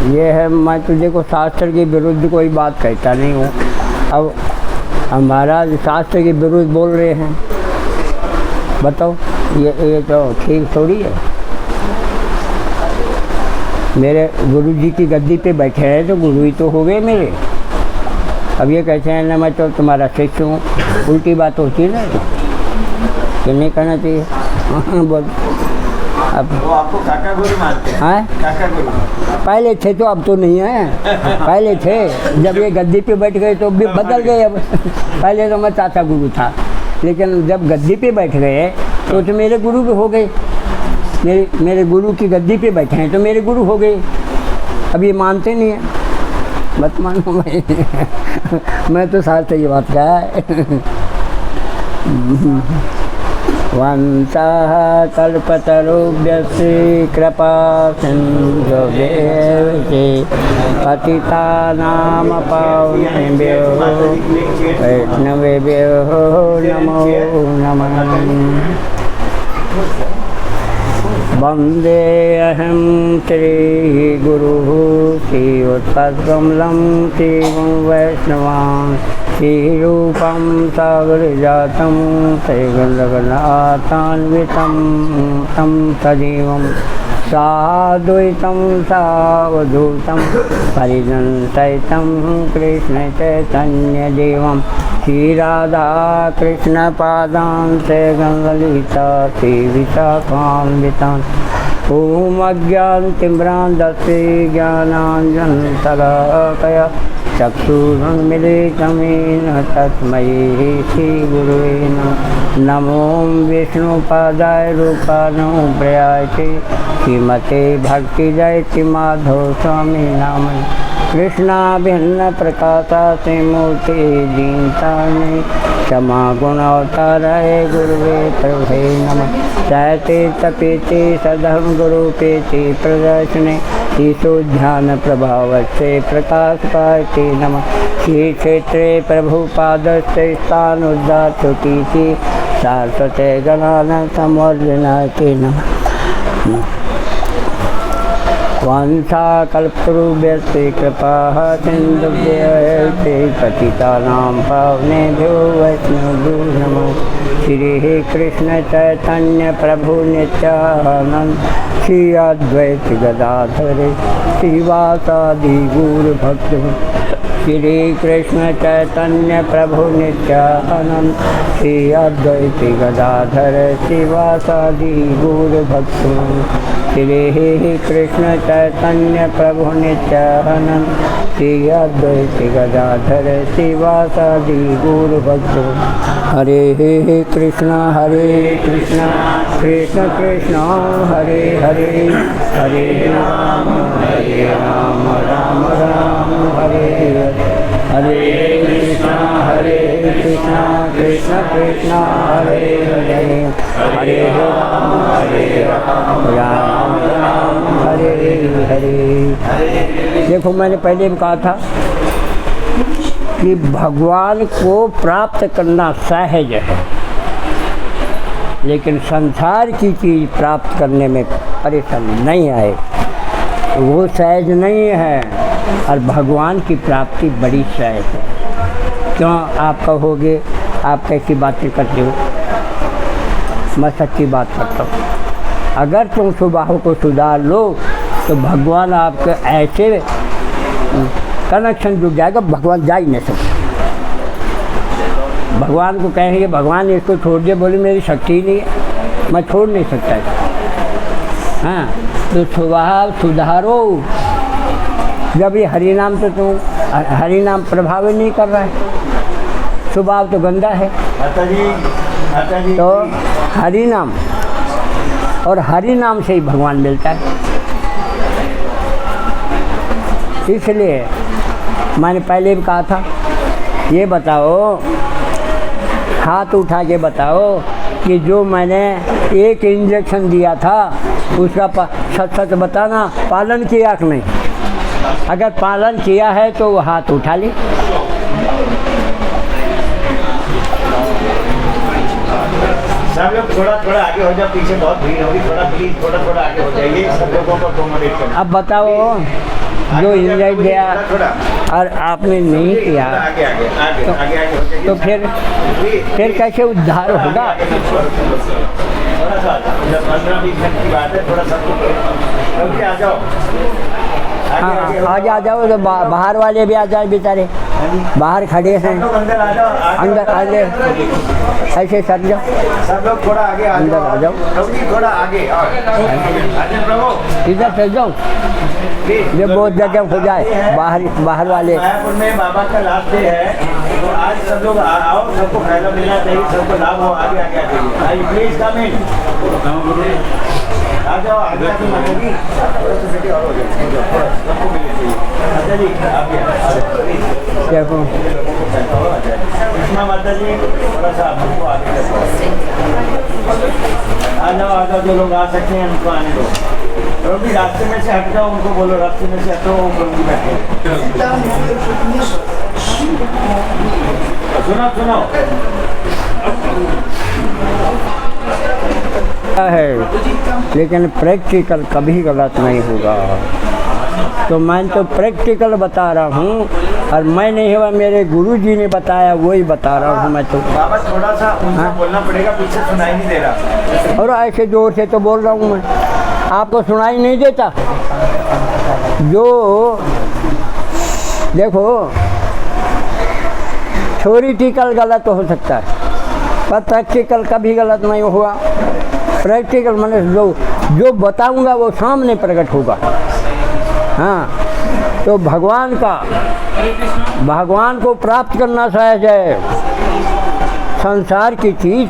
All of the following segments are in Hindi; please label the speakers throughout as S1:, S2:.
S1: ये है, मैं तुझे को शास्त्र के विरुद्ध कोई बात कहता नहीं हूँ। अब हमारा शास्त्र के विरुद्ध बोल रहे हैं, बताओ, ये तो ठीक थोड़ी है। मेरे गुरु जी की गद्दी पे बैठे हैं तो गुरु ही तो हो गए मेरे। अब ये कहते हैं ना मैं तो तुम्हारा शिष्य हूँ, उल्टी बात होती है ना, कि नहीं कहना चाहिए। बोल, अब
S2: वो आपको काका गुरु मानते हैं?
S1: हाँ,
S2: काका गुरु
S1: पहले थे तो अब तो नहीं है। पहले थे, जब ये गद्दी पे बैठ गए तो भी बदल गए। अब पहले तो मैं चाचा गुरु था, लेकिन जब गद्दी पे बैठ गए तो मेरे गुरु भी हो गए। मेरे गुरु की गद्दी पे बैठे हैं तो मेरे गुरु हो गए। अब ये मानते नहीं हैं, मत मानो। मैं तो साथ ही बात कहा है। वंशः कल्पतरुभ्यश्च कृपा सिन्धुभ्येव पतितानां पावनेभ्यो वैष्णवेभ्यो नमो नमः। वन्देऽहं श्रीगुरुः श्रीयुतकमलं श्रीवैष्णवान् श्रीरूपं सागरजातं श्रीगणनाथान्वितं तं सजीवं साद्वैतं सावधूतं परिजनसहितं कृष्णचैतन्यदेवं श्रीराधाकृष्णपादान् श्रीगणललिता श्रीविशाखान्वितान्। ॐ अज्ञानतिम्रान्धस्य ज्ञानाञ्जनशलाकया चक्षुरुन्मीलितं येन तस्मै श्रीगुरुवे नमः। नमो विष्णुपादाय रूपानुप्रायाय श्रीमते भक्तिजयति माधव स्वामी नामनि। कृष्णा भिन्न प्रकाशा से मूर्ति दीनतानि क्षमा गुणावताराय गुरुवे प्रभे नमः। सहते तपेते सदहं गुरुपेति प्रदर्शने ईशो ध्यान प्रभाव से प्रकाश पायते नमः। श्री क्षेत्रे प्रभुपादस्य स्थान उद्धातुकीति शाश्वते गणान संवर्धनाते नमः। वंशा कल्पतरुभ्यश्च कृपा सिन्धुभ्यश्च पतितानां पावनेभ्यो वैष्णवेभ्यो नमो। श्री कृष्ण चैतन्य प्रभु नित्यानंद श्री अद्वैत गदाधर श्रीवासादि गौर भक्त। श्री कृष्ण चैतन्य प्रभु नित्यानंद श्री अद्वैत गदाधर श्रीवासादि गौर भक्त। श्री कृष्ण चैतन्य प्रभु नित्यानंद श्री अद्वैत गदाधर श्रीवासादि गौर भक्त। हरे कृष्ण कृष्ण कृष्ण हरे हरे, हरे राम राम राम हरे हरे। हरे कृष्ण कृष्ण कृष्ण हरे हरे, हरे राम राम राम हरे हरे। देखो, मैंने पहले भी कहा था कि भगवान को प्राप्त करना सहज है, लेकिन संसार की चीज़ प्राप्त करने में परेशानी नहीं आए, वो सहज नहीं है। और भगवान की प्राप्ति बड़ी सहज है। क्यों आप कहोगे आप कैसी बातें करते हो? मैं सच्ची बात करता हूँ। अगर तुम स्वभाव को सुधार लो तो भगवान आपके ऐसे कनेक्शन जुड़ जाएगा, भगवान जा ही नहीं सकते। भगवान को कहेंगे भगवान इसको छोड़ दे, बोले मेरी शक्ति ही नहीं है, मैं छोड़ नहीं सकता है। हाँ, तो स्वभाव सुधारो। जब ये हरि नाम तो तुम हरि नाम प्रभाव ही नहीं कर रहा है, स्वभाव तो गंदा है।
S2: माता जी
S1: तो हरि नाम, और हरि नाम से ही भगवान मिलता है। इसलिए मैंने पहले भी कहा था, ये बताओ, हाथ उठा के बताओ कि जो मैंने एक इंजेक्शन दिया था उसका सच सच बताना पालन किया कि नहीं। अगर पालन किया है तो वो हाथ उठा ले।
S2: सब लोग थोड़ा आगे हो जाओ, पीछे बहुत भीड़ होगी, थोड़ा प्लीज थोड़ा आगे हो जाइए, सब लोगों को अकोमोडेट करना।
S1: अब बताओ जो इन्वाइट दिया
S2: थोड़ा
S1: और आपने नहीं किया
S2: आगे आगे आगे
S1: तो-
S2: आगे आगे हो जाइए।
S1: तो फिर कैसे उद्धार होगा?
S2: थोड़ा सा जब 15-20 मिनट की बात है, थोड़ा सा जल्दी आ जाओ। आगे
S1: हाँ
S2: आगे हो
S1: आज आ जाओ तो बाहर वाले भी आ जाए बेचारे, बाहर खड़े हैं,
S2: सब लोग अंदर आ जाओ,
S1: अंदर आ जाए, ऐसे सर जाओ,
S2: सब लोग थोड़ा आगे आ
S1: अंदर आ जाओ।
S2: जल्दी थोड़ा आगे आगे प्रभु
S1: इधर चल जाओ, ये बहुत जगह हो जाए, बाहर वाले।
S2: मायापुर में बाबा का लास्ट डे है, तो आज सब लोग आओ, सबको फायदा मिलना चाहिए, सबको लाभ हो। आगे आगे आ जाइए, प्लीज कम इन, आ जाओ आगे आगे माता जी, थोड़ा सा बेटी और हो जाए, सबको मिलना चाहिए। माता जी आगे
S1: देखो
S2: कृष्णा माता जी, थोड़ा सा हमको आगे आ जाओ, जो लोग आ सकते हैं उनको आने दो। और भी रास्ते में से हट जाओ, उनको बोलो रास्ते में से हटो, वो भी बैठे। सुनो
S1: है, लेकिन प्रैक्टिकल कभी गलत नहीं होगा। तो मैं तो प्रैक्टिकल बता रहा हूँ, और मैं नहीं हुआ, मेरे गुरुजी ने बताया वही बता रहा हूँ मैं तो।
S2: बाबा थोड़ा सा उनका बोलना पड़ेगा, पीछे सुनाई नहीं दे रहा।
S1: और ऐसे जोर से तो बोल रहा हूँ मैं, आपको सुनाई नहीं देता? जो देखो थ्योरिटिकल गलत हो सकता है, पर प्रैक्टिकल कभी गलत नहीं हुआ। प्रैक्टिकल मैंने जो बताऊंगा वो सामने प्रकट होगा। हाँ, तो भगवान को प्राप्त करना सहज है, संसार की चीज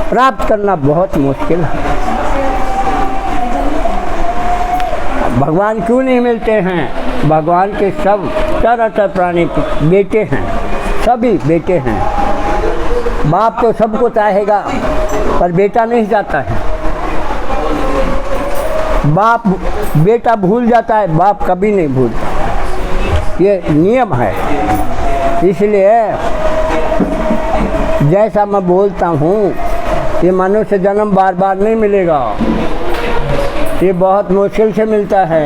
S1: प्राप्त करना बहुत मुश्किल है। भगवान क्यों नहीं मिलते हैं? भगवान के सब चराचर प्राणी बेटे हैं, सभी बेटे हैं। बाप तो सबको चाहेगा, पर बेटा नहीं चाहता है। बाप बेटा भूल जाता है, बाप कभी नहीं भूलता, ये नियम है। इसलिए जैसा मैं बोलता हूँ, ये मनुष्य जन्म बार बार नहीं मिलेगा, ये बहुत मुश्किल से मिलता है।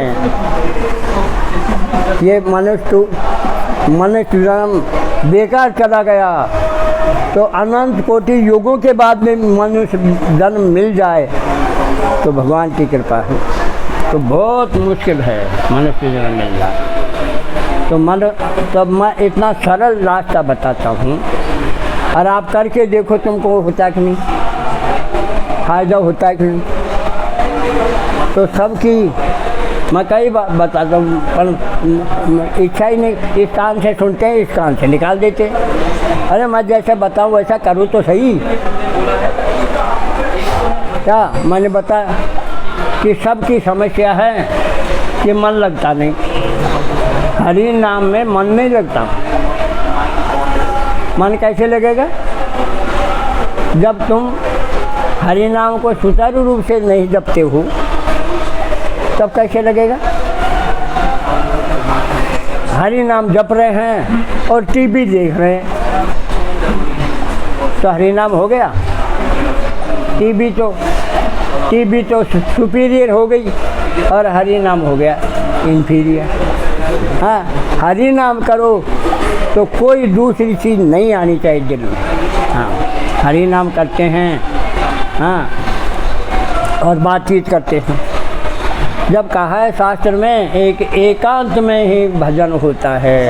S1: ये मनुष्य जन्म बेकार चला गया, तो अनंत कोटि युगों के बाद में मनुष्य जन्म मिल जाए तो भगवान की कृपा है। तो बहुत मुश्किल है मनुष्य जन्म मिल जाए। तो मैं इतना सरल रास्ता बताता हूँ, और आप करके देखो तुमको होता कि नहीं, फायदा होता है कि नहीं। तो सबकी मैं कई बार बताता हूँ, पर इच्छा ही नहीं, इस कान से सुनते हैं, इस कान से निकाल देते। अरे मैं जैसे बताऊँ वैसा करूँ तो सही। क्या मैंने बताया कि सबकी समस्या है कि मन लगता नहीं, हरि नाम में मन नहीं लगता। मन कैसे लगेगा? जब तुम हरि नाम को सुचारू रूप से नहीं जपते हो, तब कैसे लगेगा? हरि नाम जप रहे हैं और टीवी देख रहे हैं, तो हरि नाम हो गया? टीवी तो सुपीरियर हो गई और हरि नाम हो गया इन्फीरियर। हाँ, हरि नाम करो तो कोई दूसरी चीज़ नहीं आनी चाहिए दिल में। हाँ, हरि नाम करते हैं, हाँ, और बातचीत करते हैं। जब कहा है शास्त्र में एक एकांत में ही भजन होता है,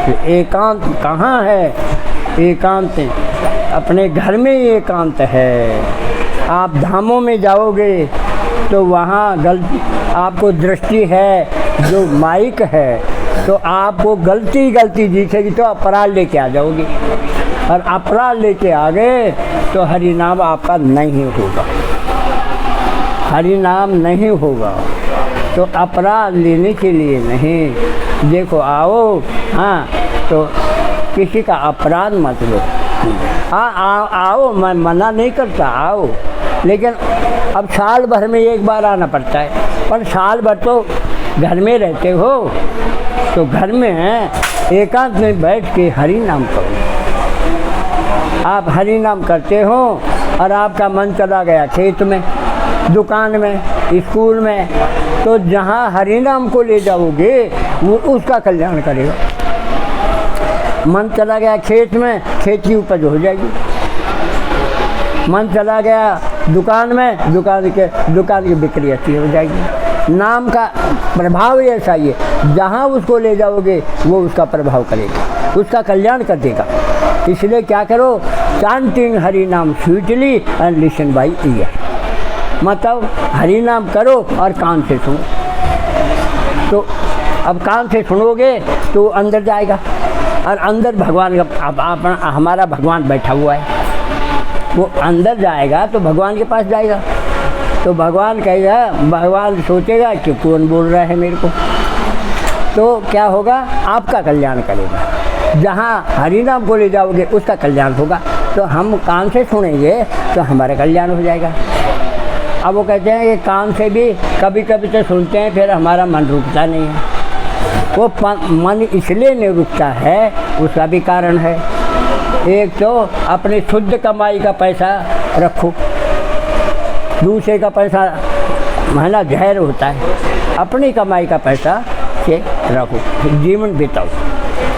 S1: तो एकांत कहाँ है? एकांत अपने घर में ही एकांत है। आप धामों में जाओगे तो वहाँ आपको दृष्टि है जो माइक है, तो आपको गलती दिखेगी तो अपराध लेके आ जाओगे, और अपराध लेके आ गए तो हरि नाम आपका नहीं होगा, हरि नाम नहीं होगा। तो अपराध लेने के लिए नहीं, देखो आओ, हाँ, तो किसी का अपराध मत लो। हाँ आओ, मैं मना नहीं करता, आओ, लेकिन अब साल भर में एक बार आना पड़ता है। पर साल भर तो घर में रहते हो, तो घर में एकांत में बैठ के हरि नाम करो। आप हरि नाम करते हो और आपका मन चला गया खेत में, दुकान में, स्कूल में, तो जहाँ हरि नाम को ले जाओगे वो उसका कल्याण करेगा। मन चला गया खेत में, खेत की उपज हो जाएगी। मन चला गया दुकान में, दुकान की बिक्री अच्छी हो जाएगी। नाम का प्रभाव ऐसा ही है, जहाँ उसको ले जाओगे वो उसका प्रभाव करेगा, उसका कल्याण कर देगा। इसलिए क्या करो, चांटिंग हरि नाम sweetly and listen by year, मतलब हरि नाम करो और कान से सुनो। तो अब कान से सुनोगे तो अंदर जाएगा, और अंदर भगवान का हमारा भगवान बैठा हुआ है, वो अंदर जाएगा तो भगवान के पास जाएगा। तो भगवान कहेगा, भगवान सोचेगा कि कौन बोल रहा है मेरे को, तो क्या होगा, आपका कल्याण करेगा। जहाँ हरि नाम को ले जाओगे उसका कल्याण होगा। तो हम कान से सुनेंगे तो हमारा कल्याण हो जाएगा। अब वो कहते हैं कि कान से भी कभी कभी तो सुनते हैं, फिर हमारा मन रुकता नहीं है। वो मन इसलिए नहीं रुकता है, उसका भी कारण है। एक तो अपनी शुद्ध कमाई का पैसा रखो, दूसरे का पैसा है ना जहर होता है। अपनी कमाई का पैसा से रखो, जीवन बिताओ,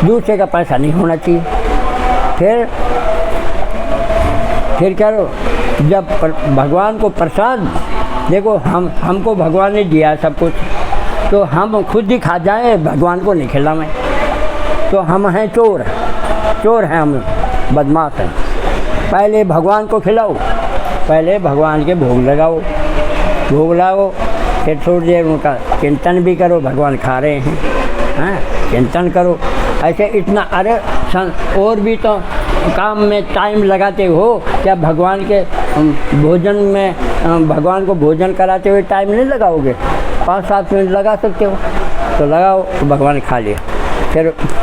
S1: दूसरे का पैसा नहीं होना चाहिए। फिर करो, जब भगवान को प्रसाद देखो, हमको भगवान ने दिया सब कुछ, तो हम खुद ही खा जाए, भगवान को नहीं खिलाएं, तो हम हैं चोर हैं, हम बदमाश हैं। पहले भगवान को खिलाओ, पहले भगवान के भोग लगाओ, फिर थोड़ी देर उनका चिंतन भी करो, भगवान खा रहे हैं, चिंतन करो। ऐसे इतना, अरे और भी तो काम में टाइम लगाते हो क्या? भगवान के भोजन में, भगवान को भोजन कराते हुए टाइम नहीं लगाओगे? 5-7 मिनट लगा सकते हो, तो लगाओ, तो भगवान खा लिया।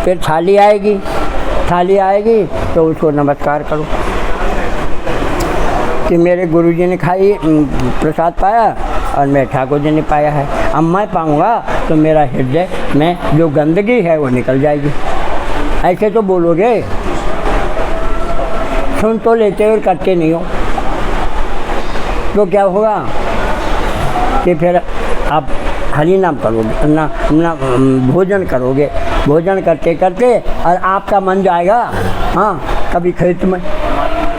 S1: फिर थाली आएगी तो उसको नमस्कार करो कि मेरे गुरुजी ने खाई प्रसाद पाया और मैं ठाकुर जी ने पाया है, अब मैं पाऊँगा तो मेरा हृदय में जो गंदगी है वो निकल जाएगी। ऐसे तो बोलोगे, सुन तो लेते हो और करते नहीं हो, तो क्या होगा कि फिर आप हरि नाम करोगे ना भोजन करोगे, भोजन करते करते और आपका मन जाएगा, कभी खेत में,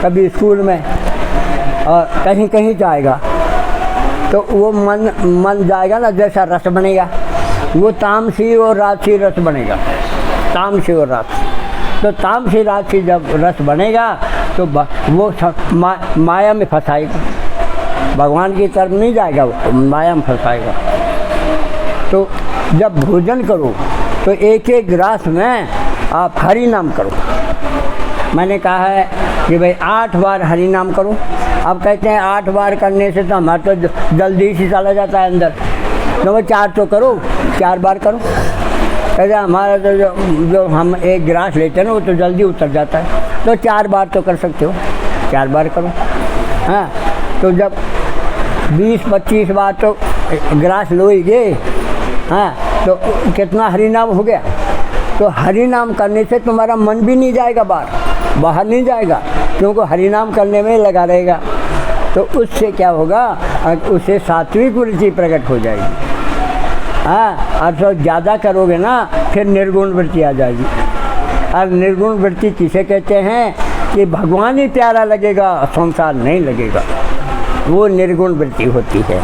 S1: कभी स्कूल में, और कहीं कहीं जाएगा। तो वो मन जाएगा ना, जैसा रस बनेगा, वो तामसी और राजसी रस बनेगा, तामसी और राजसी। तो तामसी राजसी जब रस बनेगा तो वो माया में फंसाएगा, भगवान की तरफ नहीं जाएगा, वो माया में फंसाएगा। तो जब भोजन करो तो एक गिलास में आप हरि नाम करो। मैंने कहा है कि भाई 8 बार हरि नाम करो। अब कहते हैं 8 बार करने से तो हमारा तो जल्दी से चला जाता है अंदर, तो वो 4 तो करो, 4 बार करो। कहते हमारा तो जो हम एक गिलास लेते हैं ना, वो तो जल्दी उतर जाता है, तो 4 बार तो कर सकते हो, 4 बार करो। तो जब 20-25 बार तो गिलास लोगे, तो कितना हरि नाम हो गया। तो हरि नाम करने से तुम्हारा मन भी नहीं जाएगा बाहर नहीं जाएगा, क्योंकि हरि नाम करने में लगा रहेगा। तो उससे क्या होगा, उससे सात्विक वृत्ति प्रकट हो जाएगी। और तो ज़्यादा करोगे ना, फिर निर्गुण वृत्ति आ जाएगी। और निर्गुण वृत्ति किसे कहते हैं कि भगवान ही प्यारा लगेगा, संसार नहीं लगेगा, वो निर्गुण वृत्ति होती है।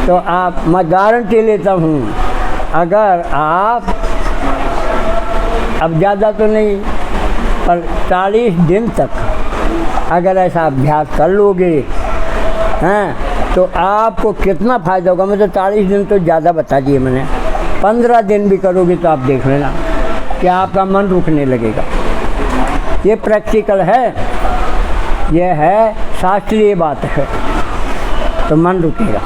S1: तो आप, मैं गारंटी लेता हूँ, अगर आप अब ज़्यादा तो नहीं पर 40 दिन तक अगर ऐसा अभ्यास कर लोगे, तो आपको कितना फ़ायदा होगा। मैं तो 40 दिन तो ज़्यादा बता दिए मैंने, 15 दिन भी करोगे तो आप देख लेना कि आपका मन रुकने लगेगा। ये प्रैक्टिकल है, ये है शास्त्रीय बात है, तो मन रुकेगा।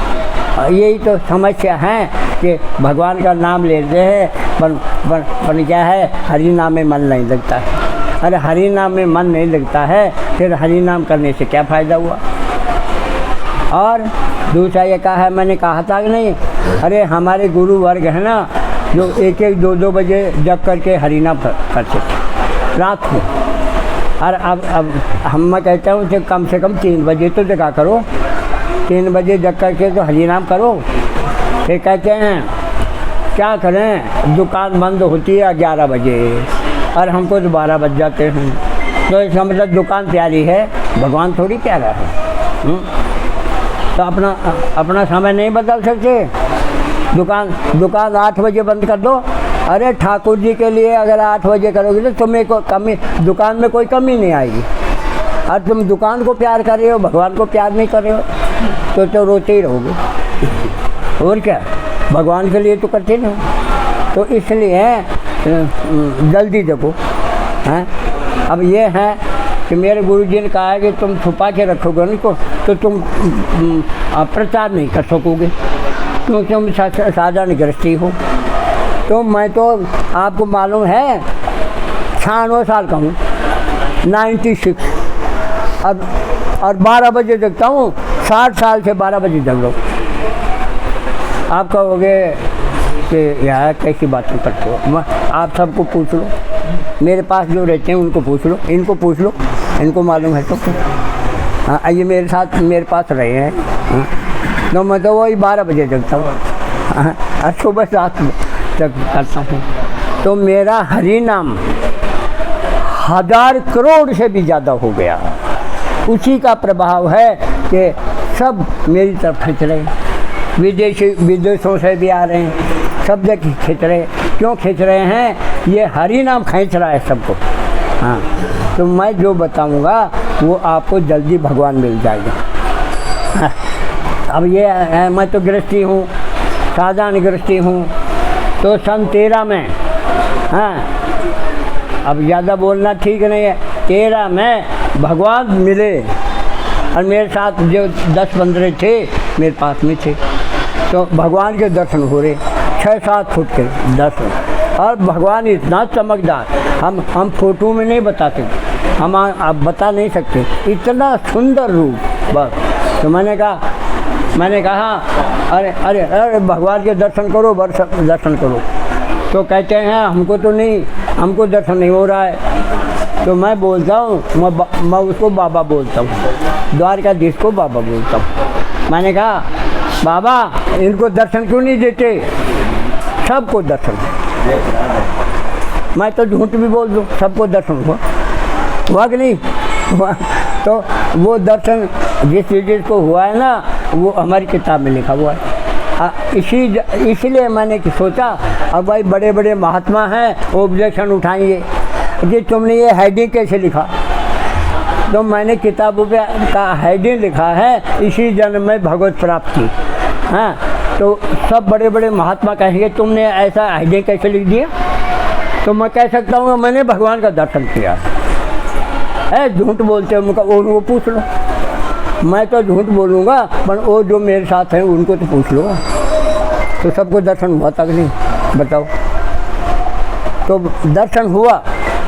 S1: यही तो समस्या है कि भगवान का नाम लेते हैं पर क्या है, हरि नाम में मन नहीं लगता है। अरे हरि नाम में मन नहीं लगता है, फिर हरि नाम करने से क्या फ़ायदा हुआ। और दूसरा ये कहा है, मैंने कहा था कि नहीं, अरे हमारे गुरु वर्ग है ना, जो 1-1, 2-2 बजे जग करके हरि नाम करते रात को। और अब मैं कहता हूँ कि कम से कम 3 बजे तो जगा करो, 3 बजे जग करके तो हरि नाम करो। फिर कहते हैं क्या करें, दुकान बंद होती है 11 बजे और हमको तो 12 बज जाते हैं। तो इसका मतलब दुकान प्यारी है, भगवान थोड़ी प्यारा है। तो अपना समय नहीं बदल सकते। दुकान 8 बजे बंद कर दो। अरे ठाकुर जी के लिए अगर 8 बजे करोगे तो तुम्हें को कमी, दुकान में कोई कमी नहीं आएगी। और तुम दुकान को प्यार कर रहे हो, भगवान को प्यार नहीं कर रहे हो तो रोते ही रहोगे। और क्या, भगवान के लिए तो करते नहीं हो। तो इसलिए जल्दी देखो हैं। अब ये है कि मेरे गुरुजी ने कहा है कि तुम छुपा के रखोगे उनको तो तुम प्रचार नहीं कर सकोगे, क्योंकि तुम साधारण गृहस्थी हो। तो मैं तो आपको मालूम है 96 साल का हूँ, 96। और 12 बजे जगता हूँ, 60 साल से 12 बजे जग रहा हूँ। आप कहोगे कि यार कैसी बातें करते हो। आप सबको पूछ लो, मेरे पास जो रहते हैं उनको पूछ लो, इनको पूछ लो, इनको मालूम है। तो हाँ, ये मेरे पास रहे हैं। हाँ, तो मैं तो वही 12 बजे जगता हूँ। हाँ, और सुबह 7 तक करता हूँ। तो मेरा हरि नाम 1000 करोड़ से भी ज़्यादा हो गया। उसी का प्रभाव है कि सब मेरी तरफ खिंच रहे हैं। विदेशों से भी आ रहे हैं, सब जगह खिंच रहे। क्यों खिंच रहे हैं? ये हरि नाम खींच रहा है सबको। हाँ, तो मैं जो बताऊंगा वो आपको जल्दी भगवान मिल जाएगा। हाँ, अब ये है, मैं तो गृहस्थी हूँ, साधारण गृहस्थी हूँ। तो सन 13 में, हाँ, अब ज़्यादा बोलना ठीक नहीं है, 13 में भगवान मिले और मेरे साथ जो 10-15 थे मेरे पास में थे। तो भगवान के दर्शन हो रहे 6-7 फुट के दर्शन। और भगवान इतना चमकदार, हम फोटो में नहीं बताते, हम आप बता नहीं सकते, इतना सुंदर रूप। बस तो मैंने कहा अरे अरे अरे भगवान के दर्शन करो, दर्शन करो। तो कहते हैं हमको दर्शन नहीं हो रहा है। तो मैं बोलता हूँ, मैं उसको बाबा बोलता हूँ, द्वारकाधीश को बाबा बोलता हूँ। मैंने कहा बाबा इनको दर्शन क्यों नहीं देते? सबको दर्शन। मैं तो झूठ भी बोल दूँ, सबको दर्शन हुआ कि नहीं हुआ? तो वो दर्शन जिस चीज़ को हुआ है ना, वो हमारी किताब में लिखा हुआ है। इसीलिए मैंने सोचा अब भाई बड़े बड़े महात्मा हैं, ऑब्जेक्शन उठाएंगे कि तुमने ये हेडिंग कैसे लिखा। तो मैंने किताबों पे का हेडिंग लिखा है, इसी जन्म में भगवत प्राप्ति। हाँ, तो सब बड़े बड़े महात्मा कहेंगे तुमने ऐसा हेडिंग कैसे लिख दिया। तो मैं कह सकता हूँ मैंने भगवान का दर्शन किया है। झूठ बोलते हैं उनका, वो पूछ लो। मैं तो झूठ बोलूँगा, पर वो जो मेरे साथ हैं उनको तो पूछ लो। तो सबको दर्शन हुआ तक नहीं, बताओ। तो दर्शन हुआ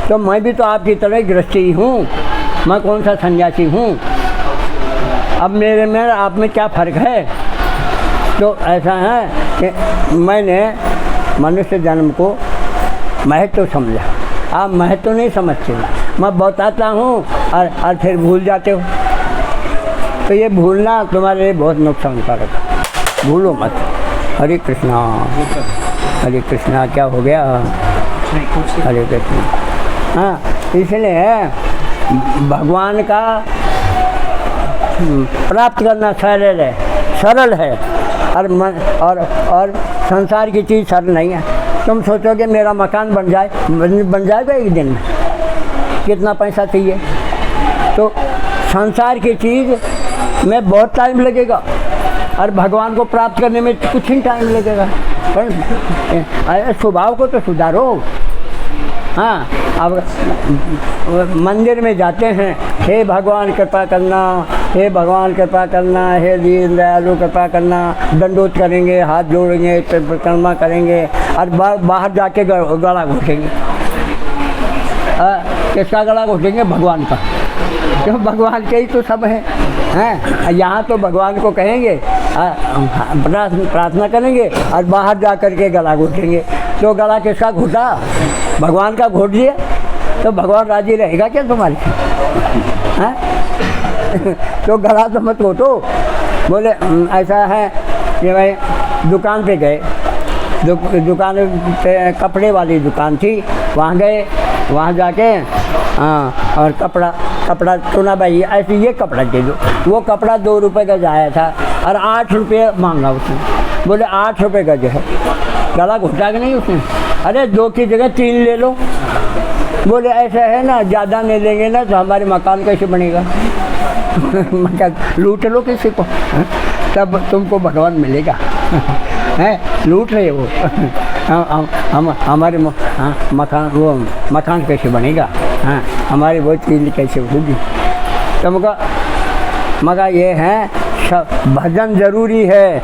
S1: तो मैं भी तो आपकी तरह गृहस्थी हूँ, मैं कौन सा सन्यासी हूँ। अब मेरे में आप में क्या फ़र्क है? तो ऐसा है कि मैंने मनुष्य जन्म को महत्व समझा, आप महत्व नहीं समझते। मैं बताता हूँ और फिर भूल जाते हो। तो ये भूलना तुम्हारे लिए बहुत नुकसानकारक है, भूलो मत। हरे कृष्णा हरे कृष्णा। क्या हो गया? हरे कृष्णा। हाँ, इसलिए भगवान का प्राप्त करना सरल है और संसार की चीज़ सरल नहीं है। तुम सोचोगे मेरा मकान बन जाएगा एक दिन में, कितना पैसा चाहिए। तो संसार की चीज़ में बहुत टाइम लगेगा और भगवान को प्राप्त करने में कुछ ही टाइम लगेगा। पर स्वभाव को तो सुधारो। हाँ, अब मंदिर में जाते हैं, हे भगवान कृपा करना, हे भगवान कृपा करना, हे दीन दयालु कृपा करना, दंडोत करेंगे, हाथ जोड़ेंगे, परिक्रमा करेंगे और बाहर जाके गला घोटेंगे। किसका गला घोटेंगे? भगवान का। क्यों? भगवान के ही तो सब हैं। यहाँ तो भगवान को कहेंगे, प्रार्थना करेंगे और बाहर जा कर के गला घोटेंगे। तो गला किसका घोटा? भगवान का घोट दिया तो भगवान राजी रहेगा क्या तुम्हारे? हैं? तो गला तो मत घोटो। बोले ऐसा है कि भाई दुकान पे गए, दुकान पे कपड़े वाली दुकान थी, वहाँ गए, वहाँ जाके हाँ, और कपड़ा चुना भाई ऐसे ये कपड़ा दे दो। वो कपड़ा 2 रुपये का जाया था और 8 रुपये मांगा उसने। बोले 8 रुपये का जो है, गला घुटा के नहीं उसने, अरे 2 की जगह 3 ले लो। बोले ऐसा है ना, ज़्यादा नहीं लेंगे ना तो हमारे मकान कैसे बनेगा। मकान लूट लो किसी को, तब तुमको भगवान मिलेगा। हैं लूट रहे वो। हम हमारे मकान, वो मकान कैसे बनेगा, हाँ हमारी वो चीज़ कैसे होगी। तो मगर ये है भजन ज़रूरी है,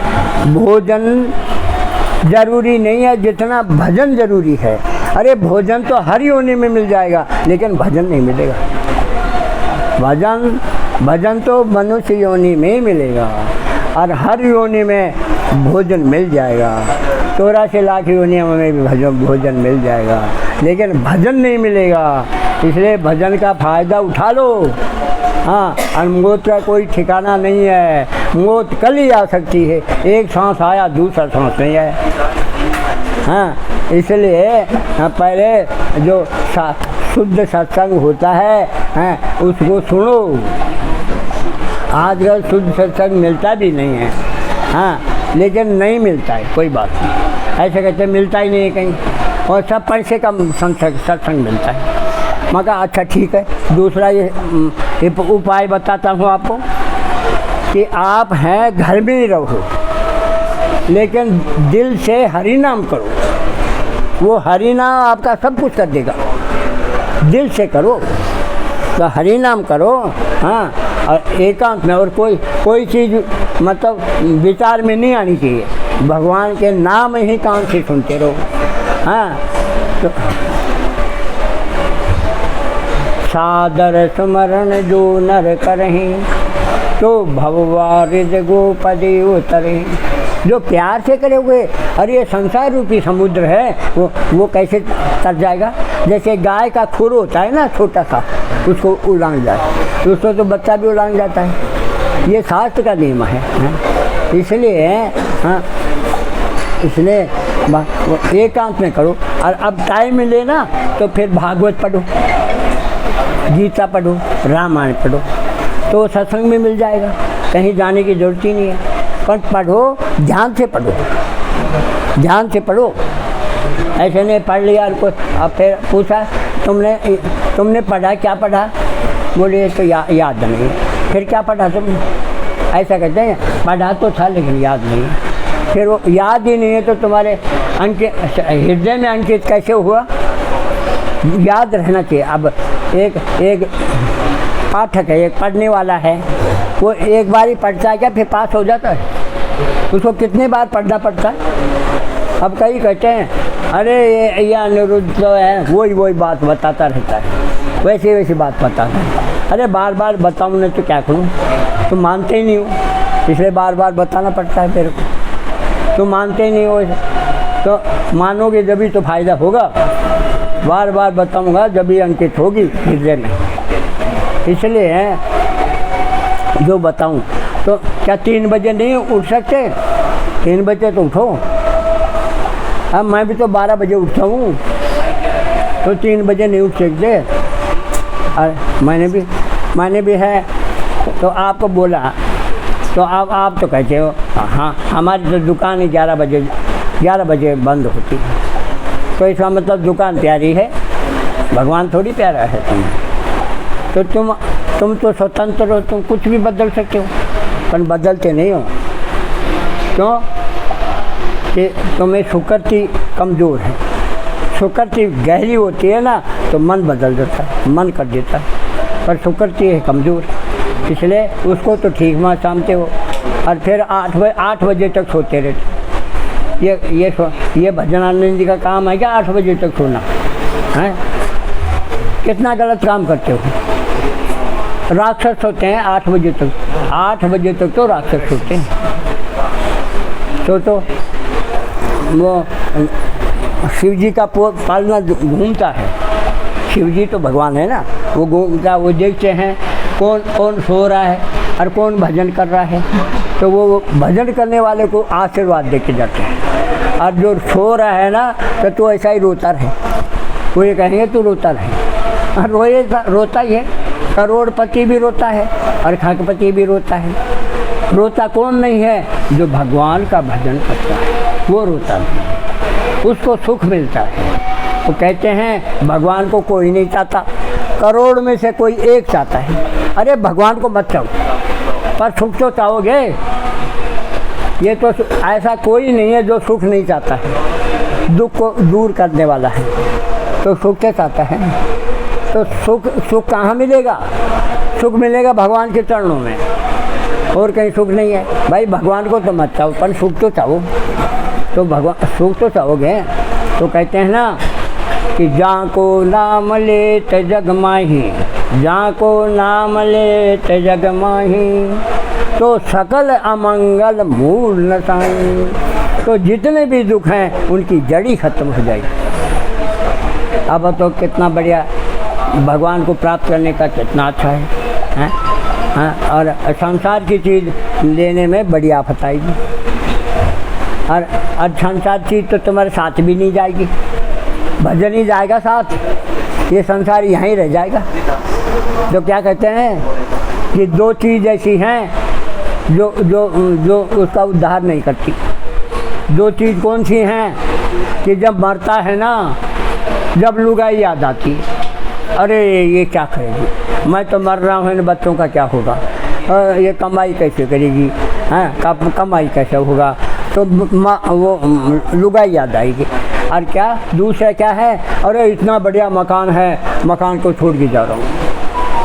S1: भोजन ज़रूरी नहीं है जितना भजन ज़रूरी है। अरे भोजन तो हर योनि में मिल जाएगा, लेकिन भजन नहीं मिलेगा। भजन तो मनुष्य योनि में ही मिलेगा, और हर योनि में भोजन मिल जाएगा। 84 लाख योनियों में भी भोजन मिल जाएगा, लेकिन भजन नहीं मिलेगा। इसलिए भजन का फ़ायदा उठा लो। हाँ, और मौत का कोई ठिकाना नहीं है, मौत कल ही आ सकती है। एक सांस आया, दूसरा सांस नहीं आया। हाँ, इसलिए पहले जो शुद्ध सत्संग होता है उसको सुनो। आजकल शुद्ध सत्संग मिलता भी नहीं है, हाँ लेकिन नहीं मिलता है, कोई बात नहीं। ऐसे कहते मिलता ही नहीं है कहीं, और सब पैसे का सत्संग मिलता है। मैं कहा अच्छा ठीक है। दूसरा ये उपाय बताता हूँ आपको कि आप हैं घर में ही रहो, लेकिन दिल से हरि नाम करो। वो हरि नाम आपका सब कुछ कर देगा। दिल से करो तो हरि नाम करो, हाँ, और एकांत में। और कोई चीज़ मतलब विचार में नहीं आनी चाहिए, भगवान के नाम ही कान से सुनते रहो। हाँ, तो सादर स्मरण जो नर करहीं, तो भववारिद गोपदे उतरे। जो प्यार से करे हुए, अरे ये संसार रूपी समुद्र है, वो कैसे तर जाएगा। जैसे गाय का खुर होता है ना छोटा सा, उसको उलांग जाए, उसको तो बच्चा भी उलांग जाता है। ये शास्त्र का नियम है। इसलिए हाँ, इसलिए एकांत में करो। और अब टाइम मिले ना तो फिर भागवत पढ़ो, गीता पढ़ो, रामायण पढ़ो, तो सत्संग में मिल जाएगा। कहीं जाने की ज़रूरत ही नहीं है। पर पढ़ो, ध्यान से पढ़ो, ध्यान से पढ़ो। ऐसे नहीं पढ़ लिया और कोई अब फिर पूछा तुमने पढ़ा, क्या पढ़ा? बोले तो याद नहीं। फिर क्या पढ़ा तुमने? ऐसा कहते हैं पढ़ा तो था लेकिन याद नहीं। फिर वो याद ही नहीं है तो तुम्हारे हृदय में अंकित कैसे हुआ? याद रहना चाहिए। अब एक पाठक है, एक पढ़ने वाला है, वो एक बार ही पढ़ता है क्या फिर पास हो जाता है? उसको कितने बार पढ़ना पड़ता है? अब कई कहते हैं अरे ये अनिरुद्ध तो है, वही बात बताता रहता है, वैसी बात बताता है। अरे बार बार बताऊँ नहीं तो क्या करूँ? तुम मानते ही नहीं हो, इसलिए बार बार बताना पड़ता है मेरे को। तुम मानते ही नहीं हो तो मानोगे जब ही तो फ़ायदा होगा। बार बार बताऊँगा जब ही अंकित होगी हृदय में। इसलिए जो बताऊँ तो क्या 3 बजे नहीं उठ सकते? 3 बजे तो उठो। अब मैं भी तो 12 बजे उठता हूँ, तो 3 बजे नहीं उठ सकते। और मैंने भी है तो आपको बोला तो आप तो कहते हो हाँ हमारी तो दुकान ही 11 बजे बंद होती है। तो इसका मतलब दुकान प्यारी है, भगवान थोड़ी प्यारा है तुम्हें। तो तुम तो स्वतंत्र हो, तुम कुछ भी बदल सकते हो, पर बदलते नहीं हो। क्यों? कि तुम्हें सुकृति कमज़ोर है। सुकृति गहरी होती है ना तो मन बदल देता है, मन कर देता है, पर सुकृति है कमज़ोर, इसलिए उसको तो ठीक मां शामते हो। और फिर 8 बजे तक सोते रहते। ये भजनानंद जी का काम है क्या 8 बजे तक सोना है? कितना गलत काम करते हो। राक्षस होते हैं 8 बजे तक, 8 बजे तक तो राक्षस होते हैं। तो वो शिव जी का पालना घूमता है। शिव जी तो भगवान है ना, वो घूमता, वो देखते हैं कौन सो रहा है और कौन भजन कर रहा है। तो वो भजन करने वाले को आशीर्वाद दे के जाते हैं। और जो सो रहा है ना तो तू ऐसा ही रोता रहे, वो ये कहेंगे तू रोता रहे। और रोता ही है, करोड़पति भी रोता है और खगपति भी रोता है। रोता कौन नहीं है? जो भगवान का भजन करता है वो रोता नहीं, उसको सुख मिलता है। वो कहते हैं भगवान को कोई नहीं चाहता, करोड़ में से कोई एक चाहता है। अरे भगवान को मत चाहो, पर सुख तो चाहोगे। ये तो ऐसा कोई नहीं है जो सुख नहीं चाहता है, दुख को दूर करने वाला है तो सुख के चाहता है। तो सुख कहाँ मिलेगा? सुख मिलेगा भगवान के चरणों में, और कहीं सुख नहीं है। भाई भगवान को तो मत चाहो, पर सुख तो चाहो। तो भगवान सुख तो चाहोगे। तो कहते हैं ना कि जाको नाम लेत जग माही, जाको नाम लेत जग माही, तो सकल अमंगल मूल न साई। तो जितने भी दुख हैं उनकी जड़ी खत्म हो जाएगी। अब तो कितना बढ़िया, भगवान को प्राप्त करने का कितना अच्छा है? हाँ, और संसार की चीज़ लेने में बड़ी आफत आएगी। और संसार चीज़ तो तुम्हारे साथ भी नहीं जाएगी, भजन ही जाएगा साथ, ये संसार यहीं रह जाएगा। तो क्या कहते हैं कि दो चीज़ ऐसी हैं जो जो जो उसका उद्धार नहीं करती। दो चीज़ कौन सी हैं? कि जब मरता है ना, जब लुगाई याद आती है, अरे ये क्या करेगी, मैं तो मर रहा हूँ, इन बच्चों का क्या होगा, ये कमाई कैसे करेगी, हाँ कमाई कैसे होगा, तो वो लुगाई याद आएगी। और क्या दूसरा क्या है? अरे इतना बढ़िया मकान है, मकान को छोड़ के जा रहा हूँ।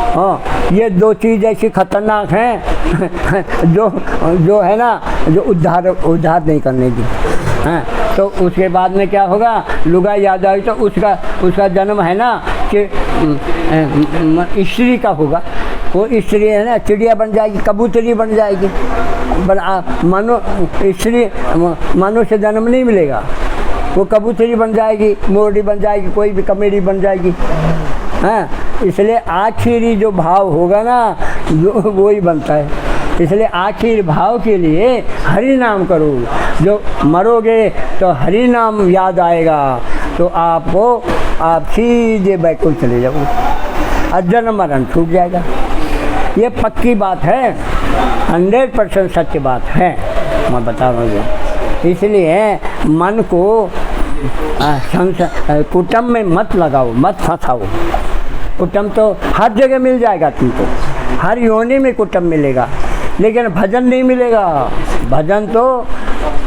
S1: हाँ, ये दो चीज़ ऐसी खतरनाक हैं जो है ना, जो उद्धार नहीं करने की। हाँ, तो उसके बाद में क्या होगा? लुगाई याद आई तो उसका जन्म है ना कि स्त्री का होगा। वो स्त्री है ना, चिड़िया बन जाएगी, कबूतरी बन जाएगी। मनुष्य जन्म नहीं मिलेगा, वो कबूतरी बन जाएगी, मोरडी बन जाएगी, कोई भी कमेडी बन जाएगी। हाँ, इसलिए आखिरी जो भाव होगा ना, जो वो ही बनता है। इसलिए आखिर भाव के लिए हरि नाम करो। जो मरोगे तो हरि नाम याद आएगा, तो आप सीधे बैकुंठ चले जाओगे, अजन्म मरण छूट जाएगा। ये पक्की बात है, 100% सत्य बात है, मैं बता रहा हूँ। इसलिए मन को कुटुंब में मत लगाओ, मत फंसाओ। कुटुंब तो हर जगह मिल जाएगा तुमको, हर योनि में कुटुंब मिलेगा, लेकिन भजन नहीं मिलेगा। भजन तो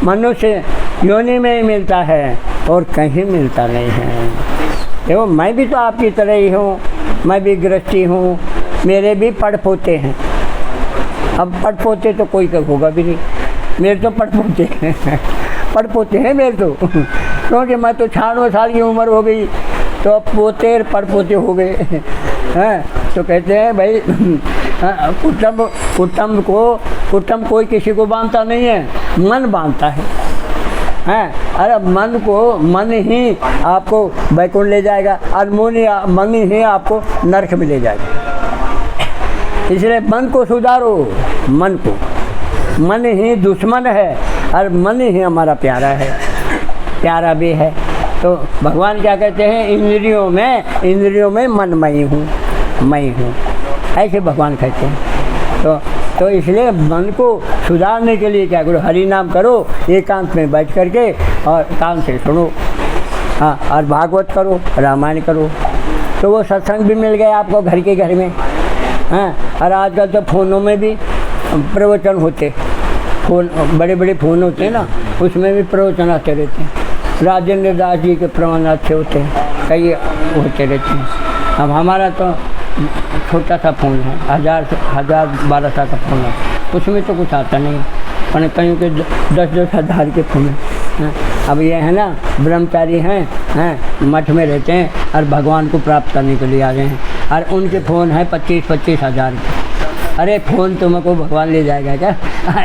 S1: मनुष्य योनि में ही मिलता है और कहीं मिलता नहीं है। देखो मैं भी तो आपकी तरह ही हूँ, मैं भी गृहस्थी हूँ, मेरे भी पड़पोते हैं। अब पड़पोते तो कोई होगा भी नहीं, मेरे तो पड़पोते हैं पड़पोते हैं मेरे तो क्योंकि मैं तो 96 साल की उम्र हो गई, तो अब पोते पड़पोते हो गए हैं। तो कहते हैं भाई कुटुंब कोई किसी को बांधता नहीं है, मन बांधता है। अरे मन ही आपको बैकुंठ ले जाएगा और मन ही आपको नरक में ले जाएगा। इसलिए मन को सुधारो, मन ही दुश्मन है और मन ही हमारा प्यारा भी है। तो भगवान क्या कहते हैं? इंद्रियों में मन मैं हूँ, ऐसे भगवान कहते हैं। तो इसलिए मन को सुधारने के लिए क्या करो? हरि नाम करो, एकांत में बैठ करके और कान से सुनो। हाँ, और भागवत करो, रामायण करो, तो वो सत्संग भी मिल गया आपको घर में। हाँ, और आजकल तो फ़ोनों में भी प्रवचन होते, बड़े फ़ोन होते हैं ना, उसमें भी प्रवचन आते रहते हैं। राजेंद्र दास जी के प्रवचन अच्छे होते हैं, कई होते रहते हैं। अब हमारा तो छोटा सा फ़ोन है, 1000-1200 का फ़ोन है, उसमें तो कुछ आता नहीं, और कहीं के 10-10 हज़ार के फ़ोन हैं। अब ये है ना, ब्रह्मचारी हैं, मठ में रहते हैं और भगवान को प्राप्त करने के लिए आ गए हैं, और उनके फ़ोन है 25-25 हज़ार के। अरे फ़ोन तुमको भगवान ले जाएगा क्या?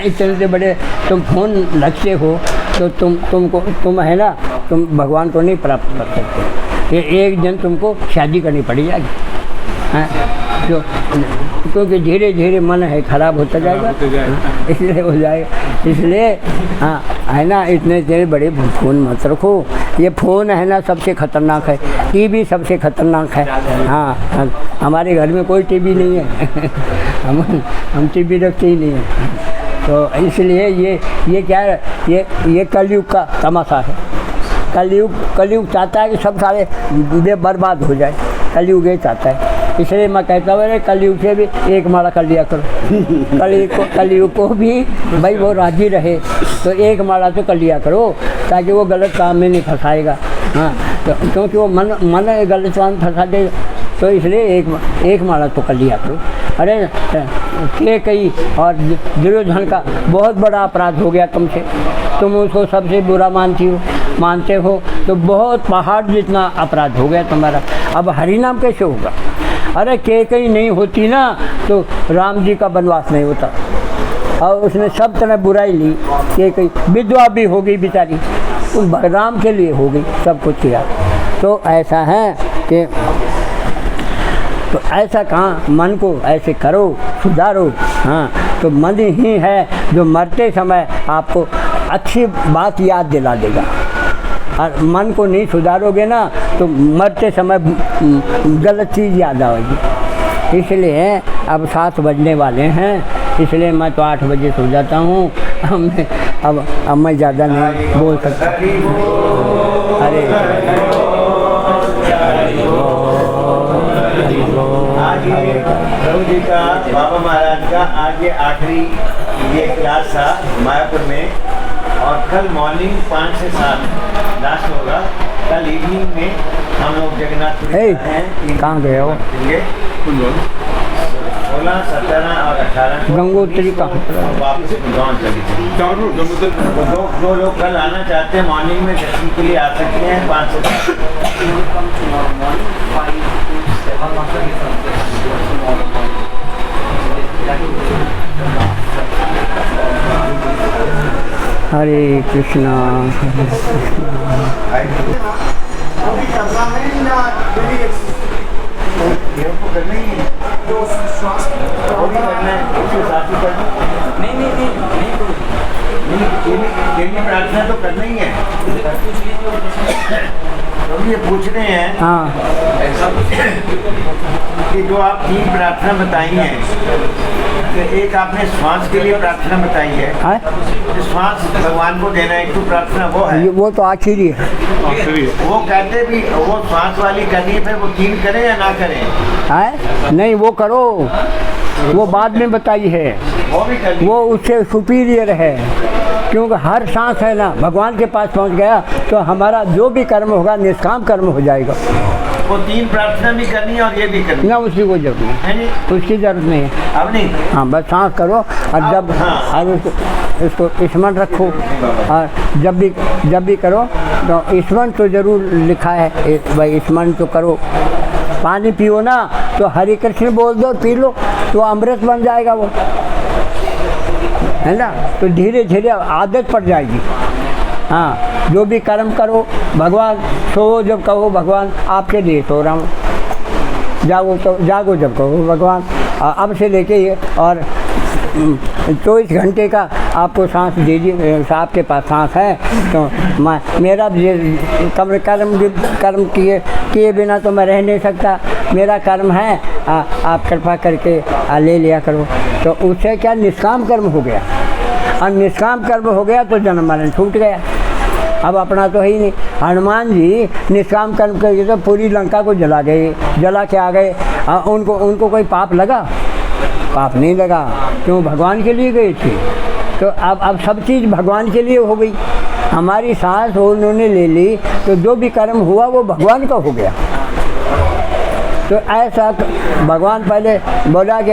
S1: इतने से बड़े तुम फ़ोन रखते हो तो तुम है ना, तुम भगवान को नहीं प्राप्त कर सकते। ये एक दिन तुमको शादी करनी पड़ जाएगी। जो क्योंकि धीरे धीरे मन है खराब होता जाएगा, इसलिए हो जाएगा। इसलिए हाँ है ना, इतने देर बड़े फ़ोन मत रखो। ये फ़ोन है ना सबसे ख़तरनाक है, टीवी सबसे ख़तरनाक है। हाँ हमारे घर में कोई टीवी नहीं है हम टीवी रखते ही नहीं हैं। तो इसलिए ये क्या है, ये कलयुग का तमाशा है। कलयुग चाहता है कि सब सारे बर्बाद हो जाए, कलयुग ये चाहता है। इसलिए मैं कहता हूँ अरे कलयुग से भी एक माला कर लिया करो। कलयुग को भी भाई वो राजी रहे तो एक माला तो कर लिया करो, ताकि वो गलत काम में नहीं फंसाएगा। हाँ तो क्योंकि वो मन गलत काम में फंसा देगा, तो इसलिए एक माला तो कर लिया करो। अरे कैकेयी और दुर्योधन का बहुत बड़ा अपराध हो गया तुमसे, तुम उसको सबसे बुरा मानते हो, तो बहुत पहाड़ जितना अपराध हो गया तुम्हारा। अब हरि नाम कैसे होगा? अरे कैकेयी नहीं होती ना तो राम जी का वनवास नहीं होता। और उसने सब तरह बुराई ली, कैकेयी विधवा भी हो गई बेचारी, उस राम के लिए हो गई, सब कुछ किया। तो ऐसा है कि तो ऐसा कहाँ, मन को ऐसे करो, सुधारो। हाँ तो मन ही है जो मरते समय आपको अच्छी बात याद दिला देगा। और मन को नहीं सुधारोगे ना तो मरते समय गलत चीज़ याद आएगी। इसलिए अब 7 बजने वाले हैं, इसलिए मैं तो 8 बजे सो जाता हूँ। अब मैं ज़्यादा नहीं बोल सकता। अरे
S2: आज प्रभु जी का, बाबा महाराज का आज ये आखिरी ये क्लास था मायापुर में, और कल मॉर्निंग 5 से 7 लास्ट होगा। कल इवनिंग में हम लोग जगन्नाथ हैं।
S1: कहाँ गए हो?
S2: 16, 17 और 18
S1: गंगोत्री का
S2: वापस गाँव चली थी। दो लोग कल आना चाहते हैं मॉर्निंग में, दर्शन के लिए आ सकते हैं 5 से 7।
S1: हरे कृष्णा।
S2: डेली प्रार्थना तो करना ही है। तो ये पूछ रहे हैं
S1: हाँ
S2: कि जो आप 3 प्रार्थना बताई हैं, तो एक आपने श्वास के लिए प्रार्थना बताई है, तो श्वास भगवान को देना, एक तो प्रार्थना वो है,
S1: वो तो आखिरी है।
S2: वो कहते भी वो श्वास वाली करनी है, फिर वो 3 करें या ना करें?
S1: है नहीं, वो करो, वो बाद में बताई है,
S2: वो भी कर
S1: वो उससे सुपीरियर है। क्योंकि हर सांस है ना भगवान के पास पहुंच गया तो हमारा जो भी कर्म होगा निष्काम कर्म हो जाएगा।
S2: वो 3 प्रार्थना भी करनी है और ये भी करनी
S1: ना, उसकी कोई जरूरत नहीं
S2: है,
S1: उसकी ज़रूरत नहीं है।
S2: अब नहीं,
S1: हाँ बस सांस करो और जब और इसको स्मरण रखो, और जब भी करो तो स्मरण तो ज़रूर लिखा है भाई, स्मरण तो करो। पानी पियो ना तो हरे कृष्ण बोल दो, पी लो तो अमृत बन जाएगा वो, है ना। तो धीरे धीरे आदत पड़ जाएगी। हाँ जो भी कर्म करो, भगवान सो जब कहो भगवान आपके लिए सो रहा हूँ, जागो तो जागो जब कहो भगवान। अब से लेके ये और 24 घंटे का आपको सांस दीजिए, आपके पास सांस है तो मेरा कर्म किए बिना तो मैं रह नहीं सकता, मेरा कर्म है, आप कृपा करके ले लिया करो। तो उससे क्या निष्काम कर्म हो गया, और निष्काम कर्म हो गया तो जन्म मरण छूट गया। अब अपना तो है ही नहीं। हनुमान जी निष्काम कर्म करके तो पूरी लंका को जला के आ गए। उनको कोई पाप लगा? पाप नहीं लगा, क्यों? भगवान के लिए गए थे। तो अब सब चीज़ भगवान के लिए हो गई। हमारी सांस उन्होंने ले ली तो जो भी कर्म हुआ वो भगवान का हो गया। तो ऐसा भगवान पहले बोला कि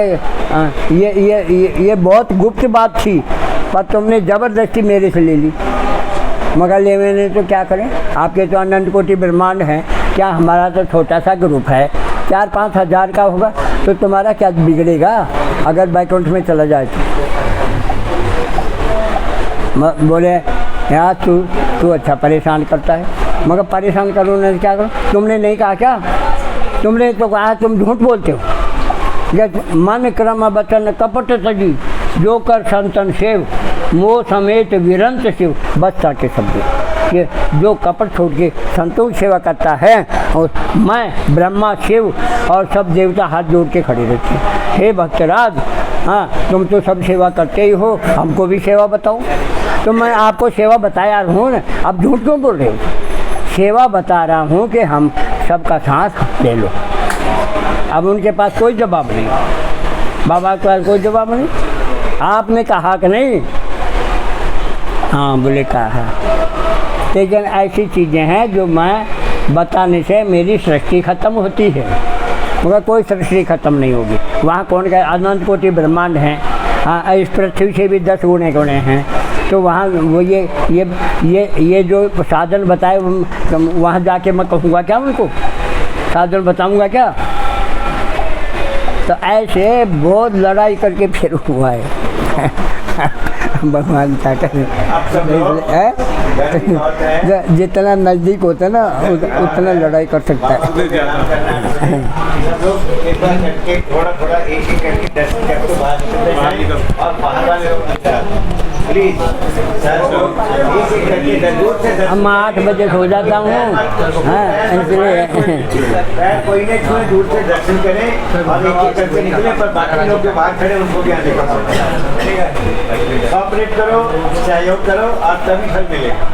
S1: ये बहुत गुप्त बात थी, पर तुमने ज़बरदस्ती मेरे से ले ली। मगर ले मैंने तो क्या करें, आपके तो अनंत कोटि ब्रह्मांड हैं, क्या हमारा तो छोटा सा ग्रुप है, 4-5 हज़ार का होगा, तो तुम्हारा क्या बिगड़ेगा अगर बैकुंठ में चला जाए तो? बोले यार तू अच्छा परेशान करता है। मगर परेशान करो ना क्या करो? तुमने नहीं कहा क्या? तुमने तो कहा तुम झूठ बोलते हो। जब मन क्रम वचन कपट तजी, जो कर संतन सेव, मोह समेत विरंत शिव, बस साके शब्द। कि जो कपट छोड़ के संतों की सेवा करता है, और मैं ब्रह्मा शिव और सब देवता हाथ जोड़ के खड़े रहते हैं। हे भक्तराज, हाँ तुम तो सब सेवा करते ही हो, हमको भी सेवा बताओ। तो मैं आपको सेवा बताया हूँ ना, अब झूठ क्यों बोल रहे हो? सेवा बता रहा हूँ कि हम सबका साथ ले लो। अब उनके पास कोई जवाब नहीं, बाबा के पास कोई जवाब नहीं। आपने कहा कि नहीं? हाँ बोले कहा। लेकिन ऐसी चीज़ें हैं जो मैं बताने से मेरी सृष्टि खत्म होती है, मगर कोई सृष्टि खत्म नहीं होगी। वहाँ कौन का अनंत कोटि ब्रह्मांड हैं, हाँ इस पृथ्वी से भी 10 गुणे गुणे हैं। तो वहाँ वो ये जो साधन बताए, वहाँ जाके मैं कहूँगा क्या उनको? साधन बताऊँगा क्या? तो ऐसे बहुत लड़ाई करके फिर हुआ है। भगवान क्या करें, जितना नज़दीक होता है ना उतना लड़ाई कर सकता है। हम 8 बजे सो जाता हूँ, हाँ इसलिए
S2: कोई नहीं, थोड़े दूर से दर्शन करें और एक करके निकले, पर बाकी लोग जो बाहर खड़े उनको भी आने का मौका। ऑपरेट करो, सहयोग करो, आप तभी फल मिलेगा।